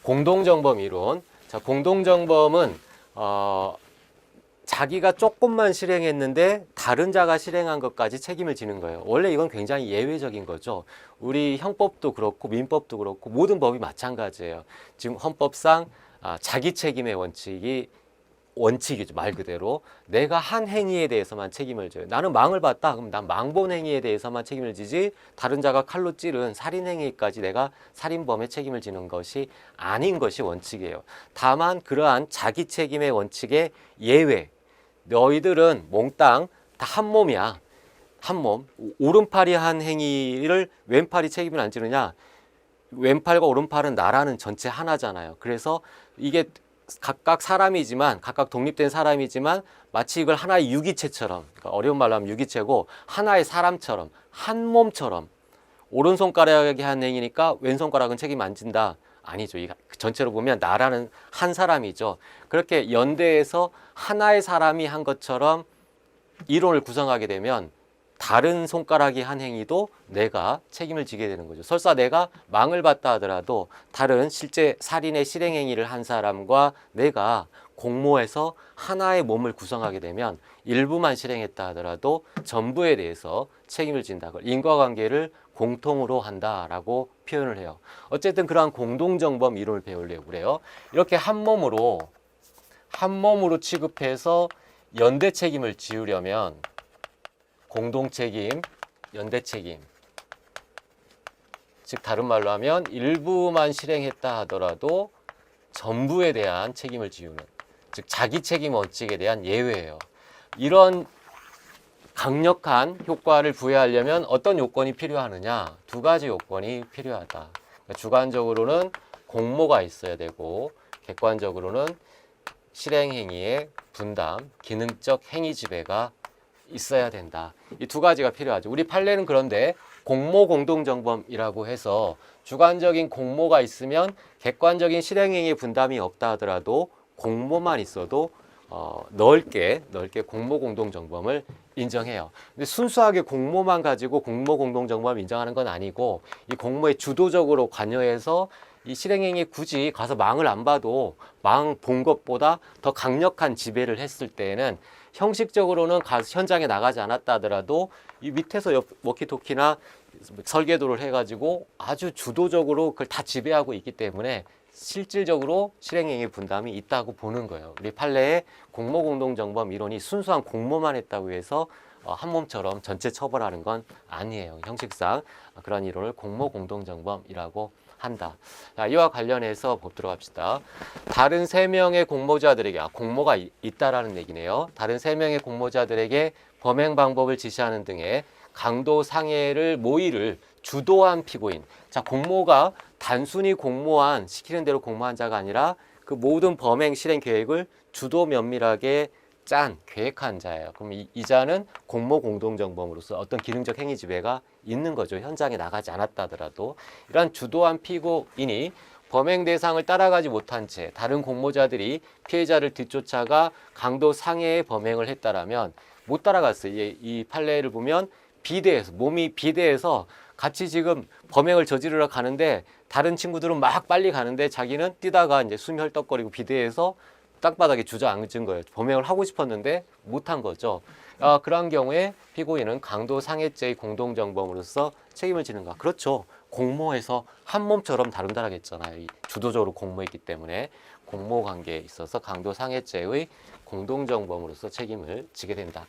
공동정범 이론. 자, 공동정범은 자기가 조금만 실행했는데 다른 자가 실행한 것까지 책임을 지는 거예요. 원래 이건 굉장히 예외적인 거죠. 우리 형법도 그렇고 민법도 그렇고 모든 법이 마찬가지예요. 지금 헌법상 자기 책임의 원칙이죠. 말 그대로 내가 한 행위에 대해서만 책임을 져요. 나는 망을 봤다. 그럼 난 망본 행위에 대해서만 책임을 지지 다른 자가 칼로 찌른 살인 행위까지 내가 살인범의 책임을 지는 것이 아닌 것이 원칙이에요. 다만 그러한 자기 책임의 원칙의 예외. 너희들은 몽땅 다 한 몸이야. 한 몸. 오른팔이 한 행위를 왼팔이 책임을 안 지느냐? 왼팔과 오른팔은 나라는 전체 하나잖아요. 그래서 이게 각각 사람이지만 각각 독립된 사람이지만 마치 이걸 하나의 유기체처럼, 그러니까 어려운 말로 하면 유기체고 하나의 사람처럼 한 몸처럼 오른손가락이 한 행위니까 왼손가락은 책임 안 진다. 아니죠. 이 전체로 보면 나라는 한 사람이죠. 그렇게 연대해서 하나의 사람이 한 것처럼 이론을 구성하게 되면 다른 손가락이 한 행위도 내가 책임을 지게 되는 거죠. 설사 내가 망을 봤다 하더라도 다른 실제 살인의 실행행위를 한 사람과 내가 공모해서 하나의 몸을 구성하게 되면 일부만 실행했다 하더라도 전부에 대해서 책임을 진다. 인과관계를 공통으로 한다라고 표현을 해요. 어쨌든 그러한 공동정범 이론을 배우려고 그래요. 이렇게 한 몸으로 취급해서 연대 책임을 지우려면 공동책임, 연대책임. 즉 다른 말로 하면 일부만 실행했다 하더라도 전부에 대한 책임을 지우는, 즉 자기 책임 원칙에 대한 예외예요. 이런 강력한 효과를 부여하려면 어떤 요건이 필요하느냐? 두 가지 요건이 필요하다. 그러니까 주관적으로는 공모가 있어야 되고 객관적으로는 실행행위의 분담, 기능적 행위 지배가 있어야 된다. 이 두 가지가 필요하죠. 우리 판례는 그런데 공모 공동정범이라고 해서 주관적인 공모가 있으면 객관적인 실행행위 분담이 없다 하더라도 공모만 있어도 넓게 공모 공동정범을 인정해요. 근데 순수하게 공모만 가지고 공모 공동정범을 인정하는 건 아니고 이 공모에 주도적으로 관여해서 이 실행행위에 굳이 가서 망을 안 봐도 망 본 것보다 더 강력한 지배를 했을 때에는 형식적으로는 현장에 나가지 않았다 하더라도 이 밑에서 워키토키나 설계도를 해가지고 아주 주도적으로 그걸 다 지배하고 있기 때문에 실질적으로 실행행위 분담이 있다고 보는 거예요. 우리 판례의 공모공동정범 이론이 순수한 공모만 했다고 해서 한 몸처럼 전체 처벌하는 건 아니에요. 형식상 그런 이론을 공모공동정범이라고 한다. 자, 이와 관련해서 보도록 합시다. 다른 3명의 공모자들에게 공모가 있다라는 얘기네요. 다른 3명의 공모자들에게 범행 방법을 지시하는 등의 강도 상해를 모의를 주도한 피고인. 자, 공모가 단순히 시키는 대로 공모한 자가 아니라 그 모든 범행 실행 계획을 주도 면밀하게 계획한 자예요. 그럼 이 자는 공모 공동정범으로서 어떤 기능적 행위 지배가 있는 거죠. 현장에 나가지 않았다 하더라도. 이러한 주도한 피고인이 범행 대상을 따라가지 못한 채 다른 공모자들이 피해자를 뒤쫓아가 강도 상해의 범행을 했다라면 못 따라갔어요. 이 판례를 보면 몸이 비대해서 같이 지금 범행을 저지르러 가는데 다른 친구들은 막 빨리 가는데 자기는 뛰다가 이제 숨이 헐떡거리고 비대해서 땅바닥에 주저앉은 거예요. 범행을 하고 싶었는데 못한 거죠. 그러한 경우에 피고인은 강도 상해죄의 공동정범으로서 책임을 지는가? 그렇죠. 공모해서 한 몸처럼 다룬다라고 했잖아요. 주도적으로 공모했기 때문에 공모 관계에 있어서 강도 상해죄의 공동정범으로서 책임을 지게 된다.